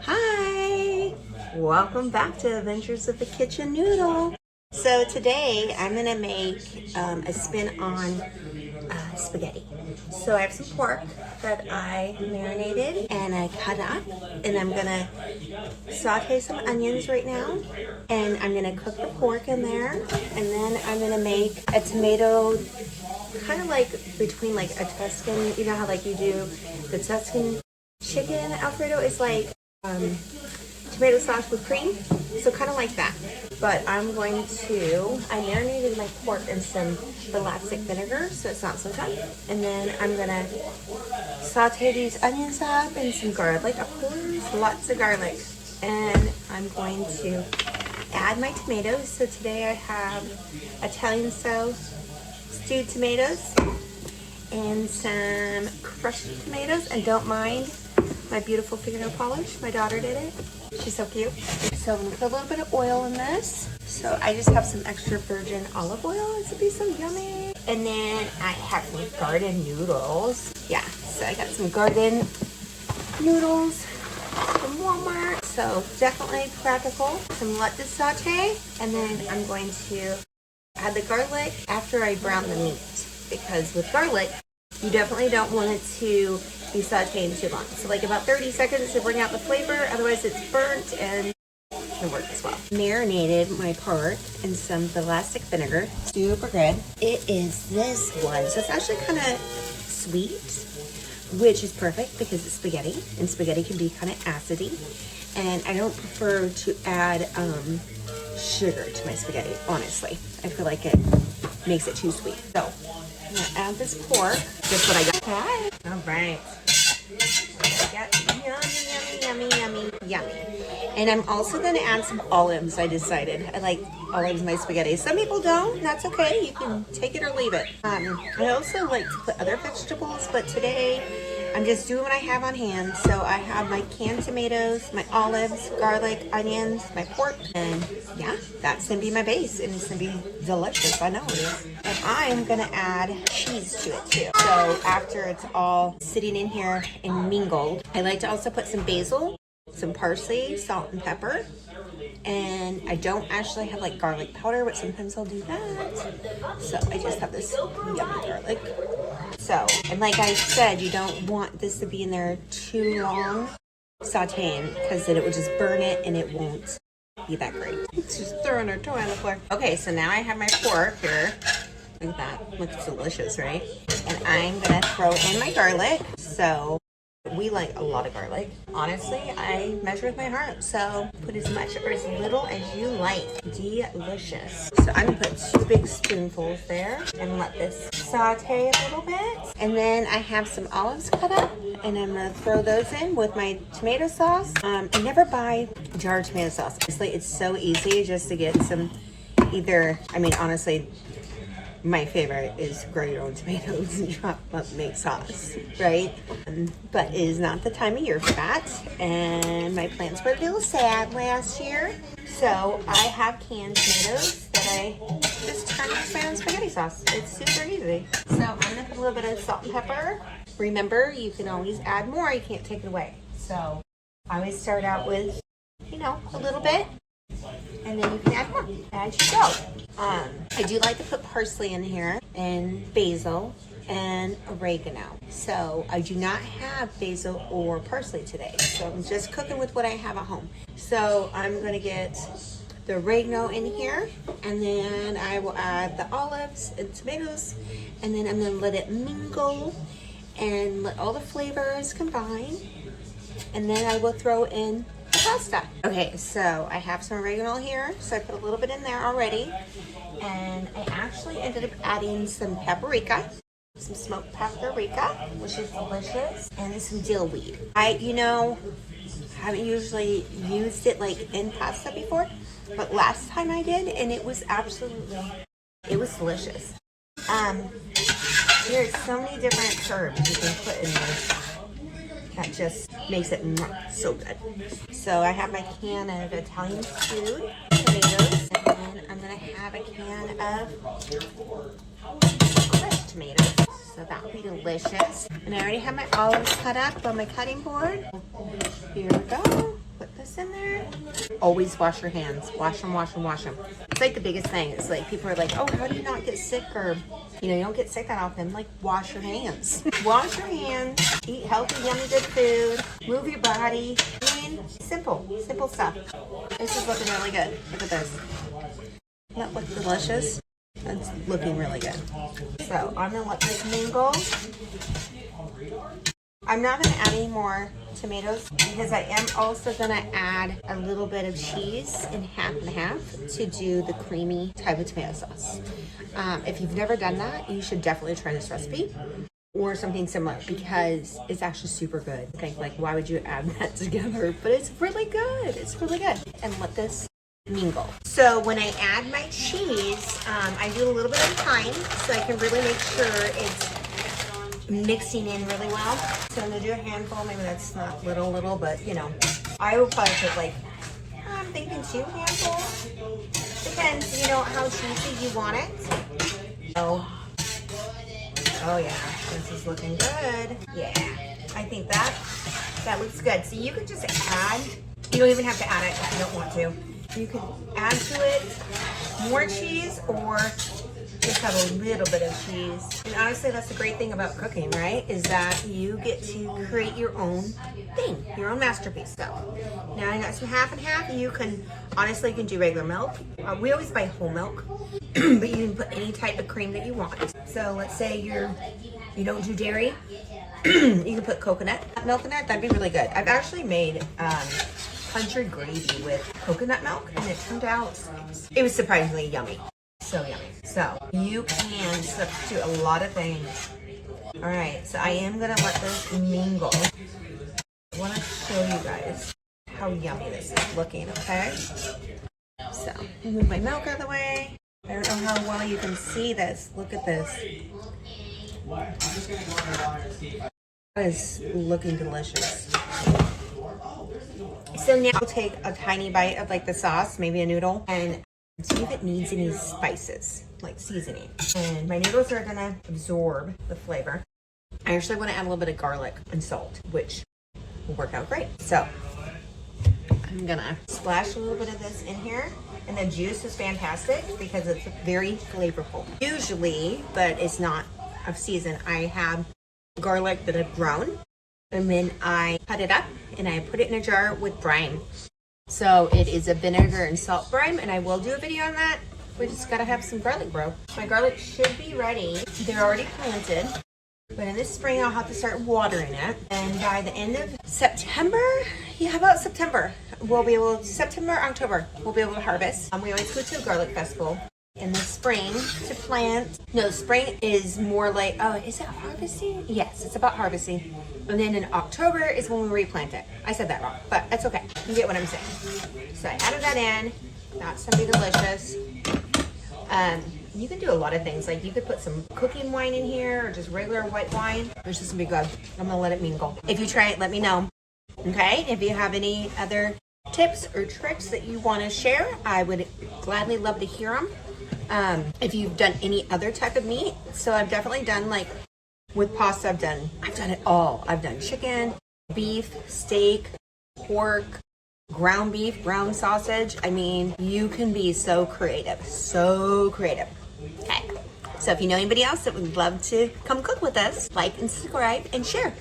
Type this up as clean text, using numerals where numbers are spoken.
Hi! Welcome back to Adventures of the Kitchen Noodle. So today I'm gonna make a spin on spaghetti. So I have some pork that I marinated and I cut up, and I'm gonna saute some onions right now, and I'm gonna cook the pork in there, and then I'm gonna make a tomato, kind of like between like a Tuscan, you know how like you do the Tuscan chicken Alfredo is like tomato sauce with cream, so kind of like that. But I marinated my pork in some balsamic vinegar so it's not so tough, and then I'm gonna saute these onions up and some garlic, of course, lots of garlic, and I'm going to add my tomatoes. So today I have Italian style stewed tomatoes and some crushed tomatoes, and don't mind my beautiful fingernail polish. My daughter did it. She's so cute. So I'm gonna put a little bit of oil in this. So I just have some extra virgin olive oil. This would be so yummy. And then I have some garden noodles. Yeah, so I got some garden noodles from Walmart. So definitely practical. Some lettuce saute. And then I'm going to add the garlic after I brown the meat, because with garlic, you definitely don't want it to be sauteing too long. So like about 30 seconds to bring out the flavor, otherwise it's burnt and it works as well. Marinated my pork in some balsamic vinegar. Super good. It is this one. So it's actually kind of sweet, which is perfect because it's spaghetti, and spaghetti can be kind of acidy. And I don't prefer to add sugar to my spaghetti, honestly. I feel like it makes it too sweet. So I'm gonna add this pork. Just what I got. Okay. All right. Yummy, yummy, yummy, yummy, yummy. And I'm also gonna add some olives. I decided I like olives in my spaghetti. Some people don't. That's okay. You can take it or leave it. I also like to put other vegetables, but today I'm just doing what I have on hand. So I have my canned tomatoes, my olives, garlic, onions, my pork, and yeah, that's gonna be my base, and it's gonna be delicious. I know it is. And I'm gonna add cheese to it too. So after it's all sitting in here and mingled, I like to also put some basil, some parsley, salt and pepper. And I don't actually have like garlic powder, but sometimes I'll do that. So I just have this yummy garlic. So, and like I said, you don't want this to be in there too long sauteing, because then it would just burn it and it won't be that great. It's just throwing her toy on the floor. Okay, so now I have my pork here. Look at that. Looks delicious, right? And I'm gonna throw in my garlic. So we like a lot of garlic. Honestly, I measure with my heart, so put as much or as little as you like. Delicious. So I'm gonna put 2 big spoonfuls there and let this saute a little bit. And then I have some olives cut up, and I'm gonna throw those in with my tomato sauce. I never buy jarred tomato sauce. Honestly, it's so easy just to get some honestly, my favorite is grow your own tomatoes and chop up, make sauce, right? But it is not the time of year for that. And my plants were a little sad last year. So I have canned tomatoes that I just turn into my own spaghetti sauce. It's super easy. So I'm gonna put a little bit of salt and pepper. Remember, you can always add more, you can't take it away. So I always start out with, a little bit, and then you can add more as you go. I do like to put parsley in here, and basil, and oregano. So I do not have basil or parsley today, so I'm just cooking with what I have at home. So I'm gonna get the oregano in here, and then I will add the olives and tomatoes, and then I'm gonna let it mingle and let all the flavors combine, and then I will throw in pasta. Okay, so I have some oregano here, so I put a little bit in there already, and I actually ended up adding some paprika, some smoked paprika, which is delicious, and some dill weed. I haven't usually used it like in pasta before, but last time I did, and it was delicious. There's so many different herbs you can put in this. That just makes it so good. So I have my can of Italian stewed tomatoes, and then I'm gonna have a can of crushed tomatoes. So that will be delicious. And I already have my olives cut up on my cutting board. Here we go. Put this in there. Always wash your hands. Wash them, wash them, wash them. It's like the biggest thing. It's like people are like, oh, how do you not get sick? Or, you know, you don't get sick that often. Like, wash your hands. Wash your hands. Eat healthy, yummy, good food. Move your body. I mean, simple stuff. This is looking really good. Look at this. Doesn't that look delicious? It's looking really good. So I'm gonna let this mingle. I'm not gonna add any more tomatoes because I am also gonna add a little bit of cheese in half and half to do the creamy type of tomato sauce. If you've never done that, you should definitely try this recipe or something similar because it's actually super good. I think, like, why would you add that together? But it's really good. It's really good. And let this mingle. So when I add my cheese, I do a little bit at a time so I can really make sure it's mixing in really well. So I'm gonna do a handful. Maybe that's not little, but you know, I will probably put like, I'm thinking 2 handfuls. Depends, you know, how cheesy you want it. Oh yeah, this is looking good. Yeah, I think that looks good. So you could just add, you don't even have to add it if you don't want to. You can add to it more cheese or just have a little bit of cheese. And honestly, that's the great thing about cooking, right? Is that you get to create your own thing, your own masterpiece. So now I got some half and half. You can, honestly, you can do regular milk. We always buy whole milk, but you can put any type of cream that you want. So let's say you don't do dairy. You can put coconut milk in that. That'd be really good. I've actually made country gravy with coconut milk and it turned out, it was surprisingly yummy. So yummy. So you can substitute a lot of things. All right, so I am gonna let this mingle. I wanna show you guys how yummy this is looking, okay? So move my milk out of the way. I don't know how well you can see this. Look at this. That is looking delicious. So now I'll take a tiny bite of like the sauce, maybe a noodle, and see if it needs any spices, like seasoning. And my noodles are gonna absorb the flavor. I actually wanna add a little bit of garlic and salt, which will work out great. So I'm gonna splash a little bit of this in here. And the juice is fantastic because it's very flavorful. Usually, but it's not of season, I have garlic that I've grown. And then I cut it up and I put it in a jar with brine. So it is a vinegar and salt brine, and I will do a video on that. We just gotta have some garlic, bro. My garlic should be ready. They're already planted, but in the spring I'll have to start watering it. And by the end of September, yeah, about September, September, October, we'll be able to harvest. We always go to a garlic festival in the spring to plant. No, spring is more like, oh, is it harvesting? Yes, it's about harvesting. And then in October is when we replant it. I said that wrong, but that's okay. You get what I'm saying. So I added that in. That's gonna be delicious. You can do a lot of things. Like you could put some cooking wine in here or just regular white wine. It's just gonna be good. I'm gonna let it mingle. If you try it, let me know. Okay, if you have any other tips or tricks that you want to share, I would gladly love to hear them. If you've done any other type of meat, so I've definitely done, like with pasta, I've done it all. I've done chicken, beef, steak, pork, ground beef, ground sausage. I mean, you can be so creative, so creative. Okay, so if you know anybody else that would love to come cook with us, like and subscribe and share.